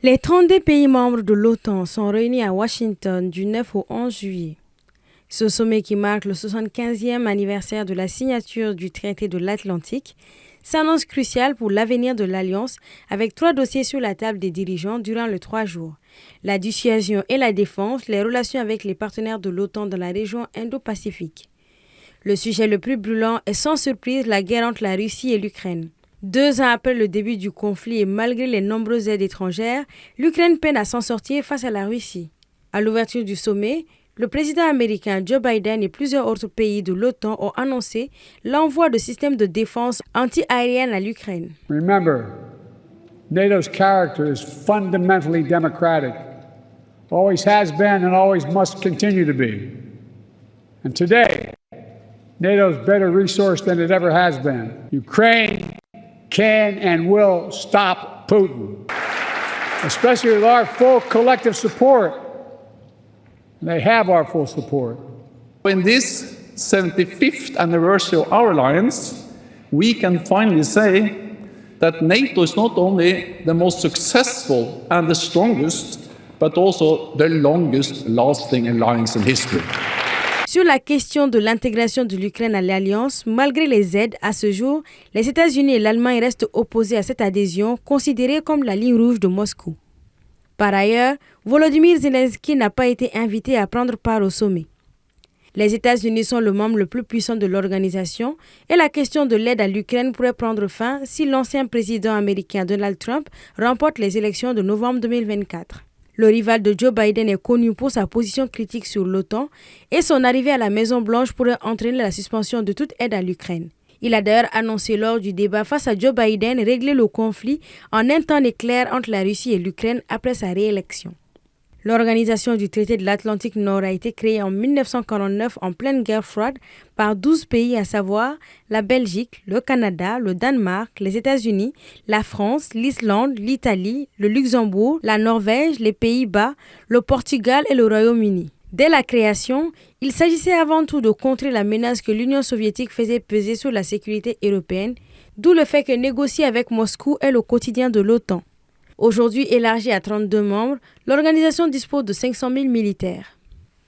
Les 32 pays membres de l'OTAN sont réunis à Washington du 9 au 11 juillet. Ce sommet qui marque le 75e anniversaire de la signature du traité de l'Atlantique s'annonce crucial pour l'avenir de l'Alliance avec 3 dossiers sur la table des dirigeants durant les 3 jours. La dissuasion et la défense, les relations avec les partenaires de l'OTAN dans la région Indo-Pacifique. Le sujet le plus brûlant est sans surprise la guerre entre la Russie et l'Ukraine. 2 ans après le début du conflit et malgré les nombreuses aides étrangères, l'Ukraine peine à s'en sortir face à la Russie. À l'ouverture du sommet, le président américain Joe Biden et plusieurs autres pays de l'OTAN ont annoncé l'envoi de systèmes de défense anti-aérienne à l'Ukraine. Remember, NATO's character is fundamentally democratic, always has been and always must continue to be. And today, NATO is better resourced than it ever has been. Ukraine can and will stop Putin, especially with our full collective support. They have our full support. In this 75th anniversary of our alliance, we can finally say that NATO is not only the most successful and the strongest, but also the longest lasting alliance in history. Sur la question de l'intégration de l'Ukraine à l'Alliance, malgré les aides, à ce jour, les États-Unis et l'Allemagne restent opposés à cette adhésion, considérée comme la ligne rouge de Moscou. Par ailleurs, Volodymyr Zelensky n'a pas été invité à prendre part au sommet. Les États-Unis sont le membre le plus puissant de l'organisation et la question de l'aide à l'Ukraine pourrait prendre fin si l'ancien président américain Donald Trump remporte les élections de novembre 2024. Le rival de Joe Biden est connu pour sa position critique sur l'OTAN et son arrivée à la Maison-Blanche pourrait entraîner la suspension de toute aide à l'Ukraine. Il a d'ailleurs annoncé lors du débat face à Joe Biden régler le conflit en un temps éclair entre la Russie et l'Ukraine après sa réélection. L'organisation du traité de l'Atlantique Nord a été créée en 1949 en pleine guerre froide par 12 pays, à savoir la Belgique, le Canada, le Danemark, les États-Unis, la France, l'Islande, l'Italie, le Luxembourg, la Norvège, les Pays-Bas, le Portugal et le Royaume-Uni. Dès la création, il s'agissait avant tout de contrer la menace que l'Union soviétique faisait peser sur la sécurité européenne, d'où le fait que négocier avec Moscou est le quotidien de l'OTAN. Aujourd'hui élargie à 32 membres, l'organisation dispose de 500 000 militaires.